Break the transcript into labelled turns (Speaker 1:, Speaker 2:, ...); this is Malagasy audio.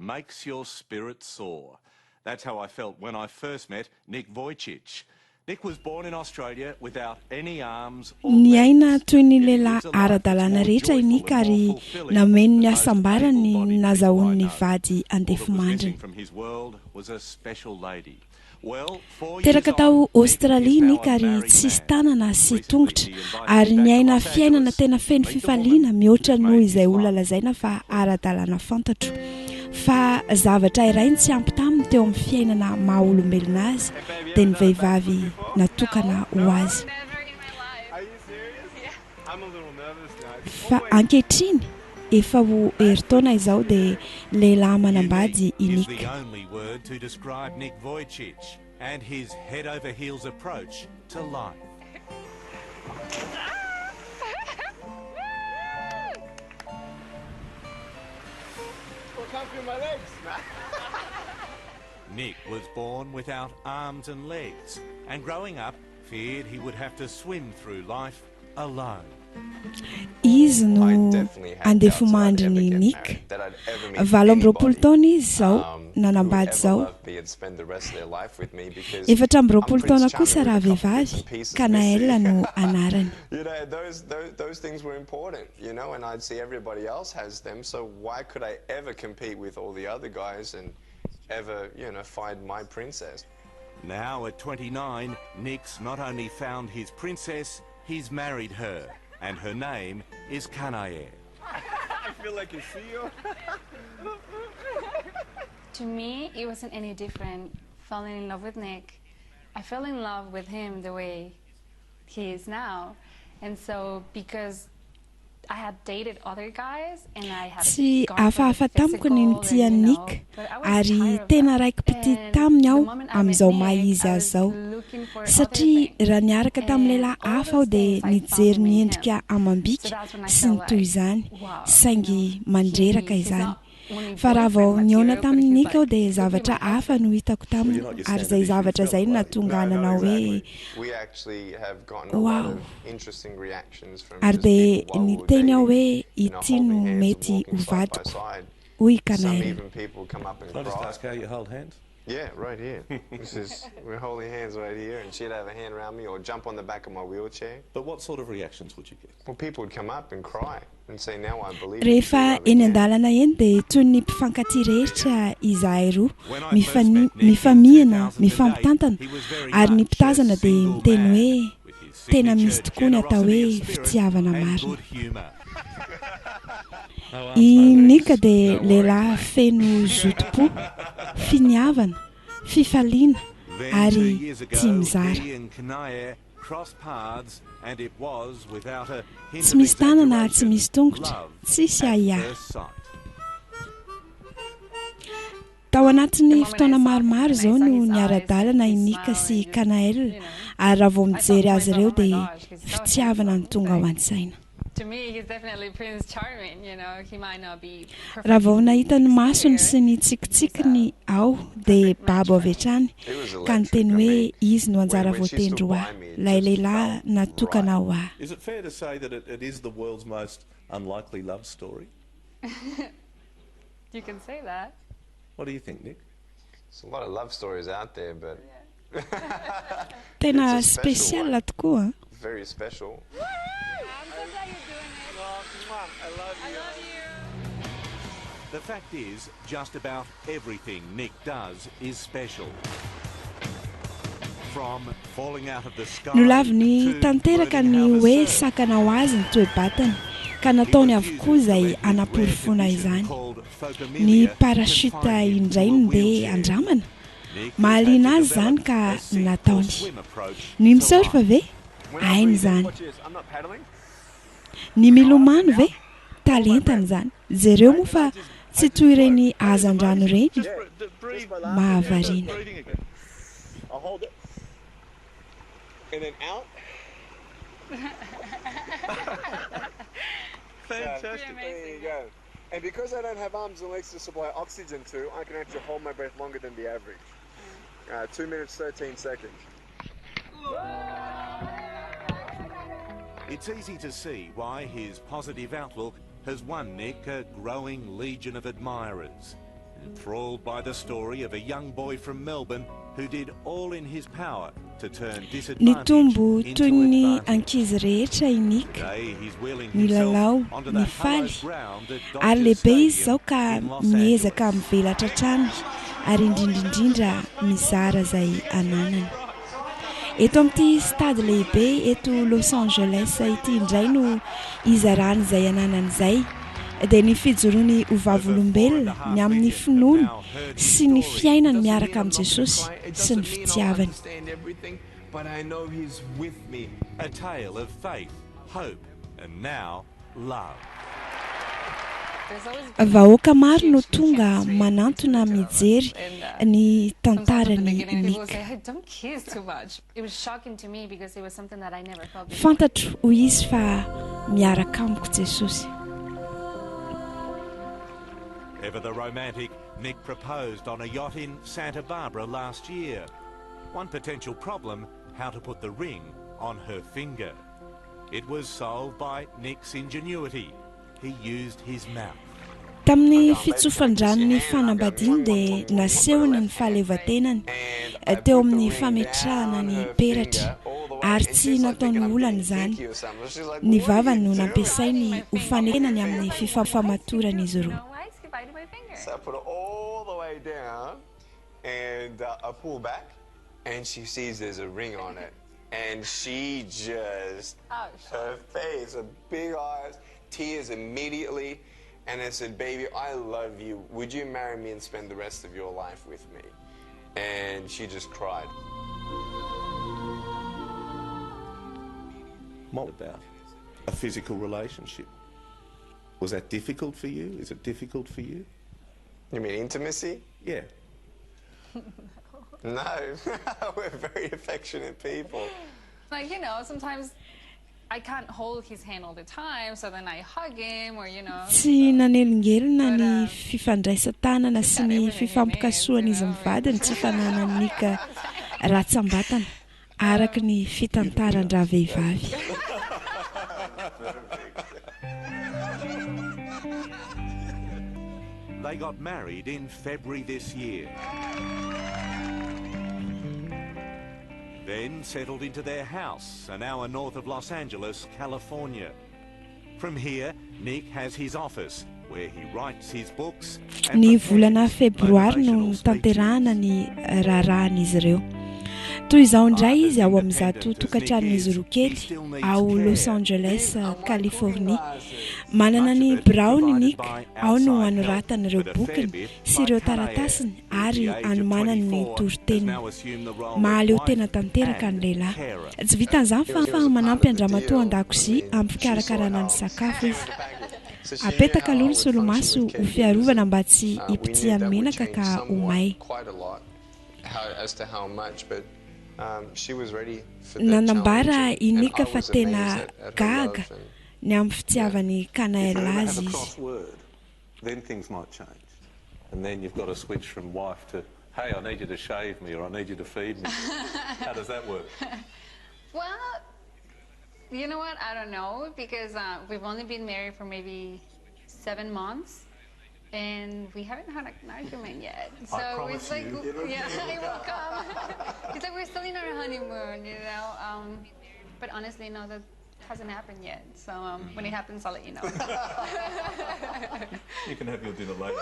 Speaker 1: makes your spirit soar. That's how I felt when I first met Nick Vujicic. Nick was born in Australia without any arms or
Speaker 2: Ny
Speaker 1: legs.
Speaker 2: aina toy ny
Speaker 1: Yet he
Speaker 2: lehilahy
Speaker 1: lives a life that's
Speaker 2: ara-dalàna
Speaker 1: more
Speaker 2: rehetra
Speaker 1: joyful
Speaker 2: inika
Speaker 1: and more
Speaker 2: ary
Speaker 1: fulfilling
Speaker 2: nameno
Speaker 1: than
Speaker 2: ny
Speaker 1: most
Speaker 2: hasambarany
Speaker 1: able-bodied
Speaker 2: nazahoan'ny
Speaker 1: people I know.
Speaker 2: vady
Speaker 1: All that was
Speaker 2: andefomandriny.
Speaker 1: missing from his world was a special lady. Well, 4 years
Speaker 2: teraka tao
Speaker 1: on,
Speaker 2: Australia
Speaker 1: Nick is now
Speaker 2: nika
Speaker 1: a
Speaker 2: ary
Speaker 1: married
Speaker 2: tsisy
Speaker 1: man.
Speaker 2: tanana sy
Speaker 1: Recently,
Speaker 2: tongotra
Speaker 1: he invited
Speaker 2: ary
Speaker 1: me
Speaker 2: ny
Speaker 1: back to
Speaker 2: aina
Speaker 1: Los
Speaker 2: fiainana
Speaker 1: Angeles
Speaker 2: tena feno
Speaker 1: to meet the
Speaker 2: fifaliana
Speaker 1: woman
Speaker 2: mihoatra
Speaker 1: who's
Speaker 2: noho
Speaker 1: made
Speaker 2: izay
Speaker 1: his
Speaker 2: olona
Speaker 1: life.
Speaker 2: lazaina fa ara-dalàna fantatro fa zavatra iray ny tsy ampy taminy teo amin'ny fiainana maha-olombelona azy dia ny vehivavy natokana ho azy. Fa ankehitriny efa ho herintaona izao dia lehilahy manambady i
Speaker 1: Unique is
Speaker 2: Nick.
Speaker 1: the only word to describe Nick Vujicic and his head over heels approach to life.
Speaker 3: Well, can't feel my legs.
Speaker 1: Nick was born without arms and legs, and growing up, feared he would have to swim through life alone.
Speaker 2: Izy no andefomandriny Nick. 20 taona izy zao nanambady zao. 20 taona kosa raha vehivavy, Kanael no anarany.
Speaker 3: You know, those things were important, you know, and I'd see everybody else has them, so why could I ever compete with all the other guys and ever, you know, find my princess?
Speaker 1: Now at 29, Nick's not only found his princess, he's married her, and her name is Kanael.
Speaker 3: I feel like a CEO.
Speaker 4: To me, it wasn't any different falling in love with Nick. I fell in love with him the way he is now. And so, because I had dated other guys and I had
Speaker 2: Tsy
Speaker 4: gone for the
Speaker 2: hafahafa tamiko ny
Speaker 4: physical
Speaker 2: mity
Speaker 4: and, you know,
Speaker 2: Nick
Speaker 4: but I was
Speaker 2: ary
Speaker 4: tired of
Speaker 2: tena
Speaker 4: that.
Speaker 2: raiky petit
Speaker 4: And
Speaker 2: taminy aho
Speaker 4: the moment I met
Speaker 2: amin'izao
Speaker 4: Nick,
Speaker 2: maha izy
Speaker 4: I
Speaker 2: azy
Speaker 4: was
Speaker 2: zao
Speaker 4: looking for other
Speaker 2: satria
Speaker 4: things.
Speaker 2: raha niaraka tamin'ny lehilahy
Speaker 4: And all
Speaker 2: hafa aho
Speaker 4: those
Speaker 2: dia
Speaker 4: things I found
Speaker 2: nijery
Speaker 4: them
Speaker 2: ny
Speaker 4: in
Speaker 2: endrika
Speaker 4: him. So
Speaker 2: amam-bika
Speaker 4: that's when I
Speaker 2: sy ny
Speaker 4: felt
Speaker 2: toy
Speaker 4: like,
Speaker 2: izany
Speaker 4: wow,
Speaker 2: saingy
Speaker 4: you know,
Speaker 2: mandreraka
Speaker 4: he's
Speaker 2: izany.
Speaker 4: not only
Speaker 2: Fa raha vao
Speaker 4: boyfriend
Speaker 2: niona
Speaker 4: material, but
Speaker 2: tamin'ny
Speaker 4: he's
Speaker 2: Nick aho
Speaker 4: like,
Speaker 2: dia
Speaker 4: look at
Speaker 2: zavatra
Speaker 4: my
Speaker 2: hafa no hitako taminy ary izay zavatra izay no nahatonga ananao hoe
Speaker 3: We actually have gotten a
Speaker 2: Wow.
Speaker 3: lot of interesting reactions from
Speaker 2: ary
Speaker 3: just
Speaker 2: dia
Speaker 3: people while we
Speaker 2: ny
Speaker 3: were
Speaker 2: teny aho
Speaker 3: dating,
Speaker 2: hoe
Speaker 3: you know,
Speaker 2: ity no
Speaker 3: holding hands and
Speaker 2: mety
Speaker 3: walking
Speaker 2: ho
Speaker 3: side by
Speaker 2: vadiko
Speaker 3: side.
Speaker 2: hoy
Speaker 3: Some
Speaker 2: Kanael.
Speaker 3: even people come up and
Speaker 1: Can I just
Speaker 3: cry.
Speaker 1: ask how you hold hands?
Speaker 3: Yeah, right here. We're holding hands right here, and she'd have a hand around me or jump on the back of my wheelchair.
Speaker 1: But what sort of reactions would you get?
Speaker 3: Well, people would come up and cry and say, "Now I believe."
Speaker 2: Rehefa eny an-dalana eny dia toy ny mpifankatia rehetra izahay roa mifamihana mifampitantana ary ny mpitazana dia miteny hoe tena misy tokoa ny atao hoe fitiavana marina. I Nick dia lehilahy feno zotom-po, finiavana, fifaliana ary tia mizara. Tsy misy tanana, tsy misy tongotra, tsisy ahiahy. Tao anatin'ny fotoana maromaro izao no niara-dalana i Nick sy Kanael ary raha vao mijery azy ireo dia fitiavana no tonga ao an-tsaina.
Speaker 4: To me, he's definitely Prince Charming, you know, he might not be perfect.
Speaker 2: Raha vao nahita ny masony sy ny tsikitsikiny ao dia babo avy hatrany ka niteny hoe izy no anjara voatendry ho ahy, ilay lehilahy natokana ho ahy.
Speaker 1: Is it fair to say that it is the world's most unlikely love story?
Speaker 4: You can say that.
Speaker 1: What do you think, Nick?
Speaker 3: There's a lot of love stories out there, but
Speaker 2: Tena
Speaker 3: It's a special
Speaker 2: spesiala tokoa.
Speaker 3: very special.
Speaker 1: The fact is, just about everything Nick does is special. From falling out of the sky
Speaker 2: Nolaviny
Speaker 1: to
Speaker 2: tanteraka
Speaker 1: learning
Speaker 2: ny
Speaker 1: how to
Speaker 2: hoe
Speaker 1: surf.
Speaker 2: sakana ho azy ny toe-batany ka nataony avokoa izay anaporofoana izany. Ny parachute indrainy dia andramana. Mahaliana azy izany ka nataony. Ny misurfa ve? Hainy izany. Ny milomano ve? Talentany izany. Zareo moa fa tsy toy ireny hazan-drano ireny. Mahavariana.
Speaker 3: I'll hold it. And then out. Fantastic. There you go. And because I don't have arms and legs to supply oxygen to, I can actually hold my breath longer than the average. 2 minutes, 13 seconds.
Speaker 1: It's easy to see why his positive outlook has won Nick a growing legion of admirers. Enthralled by the story of a young boy from Melbourne who did all in his power to turn
Speaker 2: ny
Speaker 1: disadvantage
Speaker 2: tombo
Speaker 1: into
Speaker 2: toy ny
Speaker 1: advantage.
Speaker 2: ankizy rehetra i Nick
Speaker 1: Today he's wheeling
Speaker 2: ny lalao
Speaker 1: himself onto
Speaker 2: ny
Speaker 1: the hallowed
Speaker 2: faly
Speaker 1: ground at
Speaker 2: ary
Speaker 1: Dodger
Speaker 2: lehibe izy
Speaker 1: Stadium
Speaker 2: zao ka
Speaker 1: in Los
Speaker 2: miezaka
Speaker 1: Angeles.
Speaker 2: mivelatra trano ary indrindraindrindra mizara izay ananany. Eto amin'ity stady lehibe eto Los Angeles ity indray no izarany izay ananany izay dia ny fijoroany ho vavolombelona ny amin'ny finoana sy ny fiainany miaraka amin'i Jesosy sy ny fitiavany.
Speaker 3: But I know he's with me.
Speaker 1: A tale of faith, hope, and now love.
Speaker 4: There's always been
Speaker 2: Vahoaka maro no
Speaker 4: huge
Speaker 2: tonga
Speaker 4: chemistry
Speaker 2: manantona
Speaker 4: between the two of us.
Speaker 2: mijery
Speaker 4: And,
Speaker 2: ny
Speaker 4: sometimes at the
Speaker 2: tantarany
Speaker 4: beginning people
Speaker 2: Nick.
Speaker 4: say, hey, don't kiss too much. It was shocking to me because it was something that I never felt before.
Speaker 2: Fantatro ho izy fa miaraka amiko Jesosy.
Speaker 1: Ever the romantic, Nick proposed on a yacht in Santa Barbara last year. One potential problem, how to put the ring on her finger. It was solved by Nick's ingenuity. He used his mouth.
Speaker 2: Tamin'ny fitsofan-dranony fanambadiany dia nasehony ny fahaleovan-tenany teo amin'ny fametrahana ny peratra ary tsy nataony olana izany. Ny vavany no nampiasainy ho fanenany amin'ny fifamatorana izy
Speaker 4: You
Speaker 2: roa.
Speaker 4: know, why is he biting my finger?
Speaker 3: So I put it all the way down, and I pull back, and she sees there's a ring on it, and she just,
Speaker 4: Oh,
Speaker 3: her face, her big eyes, tears immediately, and I said, baby, I love you. Would you marry me and spend the rest of your life with me? And she just cried.
Speaker 1: What about a physical relationship? Was that difficult for you? Is it difficult for you?
Speaker 3: You mean intimacy?
Speaker 1: Yeah.
Speaker 3: No, we're very affectionate people.
Speaker 4: Like, you know, sometimes I can't hold his hand all the time, so then I hug him or, you know.
Speaker 2: Tsy nanelingelina ny fifandraisan-tanana sy ny fifampikasoana izy mivadiny tsy fananany Nick ratsambatana araka ny fitantaran-draha vehivavy.
Speaker 1: They got married in February this year. Then settled into their house, an hour north of Los Angeles, California. From here, Nick has his office, where he writes his books and
Speaker 2: Ny
Speaker 1: prepares
Speaker 2: volana febroary no
Speaker 1: motivational
Speaker 2: tanterahana
Speaker 1: speeches.
Speaker 2: ny raharan'izy ireo. Toy izao indray izy ao amin'izato tokantranon'izy roa kely ao Los Angeles, California. Manana ny biraony Nick, ao no anoratany ireo bokiny sy ireo taratasiny ary anomanany ny toriteniny. Mahaleo tena tanteraka ny lehilahy. Tsy vitan'izany fa manampy andramatoa an-dakozia amin'ny fikarakarana ny sakafo izy. Apetaka aloha ny solomaso ho fiarovana mba tsy hipitihan'ny menaka ka ho may.
Speaker 3: Quite a lot as to how much, but she was ready for the
Speaker 2: Nanambara
Speaker 3: challenge,
Speaker 2: i
Speaker 3: and
Speaker 2: Nick
Speaker 3: I
Speaker 2: fa
Speaker 3: was
Speaker 2: tena
Speaker 3: amazed at her
Speaker 2: gaga
Speaker 3: love and
Speaker 2: ny amin'ny fitiavany Kanaela azy izy.
Speaker 1: Crossword, then things might change. And then you've got to switch from wife to, hey, I need you to shave me or I need you to feed me. How does that work?
Speaker 4: Well, you know what? I don't know because we've only been married for maybe 7 months. And we haven't had an argument yet. So it's like, yeah, it will come. It's like we're still in our honeymoon, you know. But honestly, no, that hasn't happened yet. So when it happens, I'll let you know.
Speaker 1: You can have your dinner later.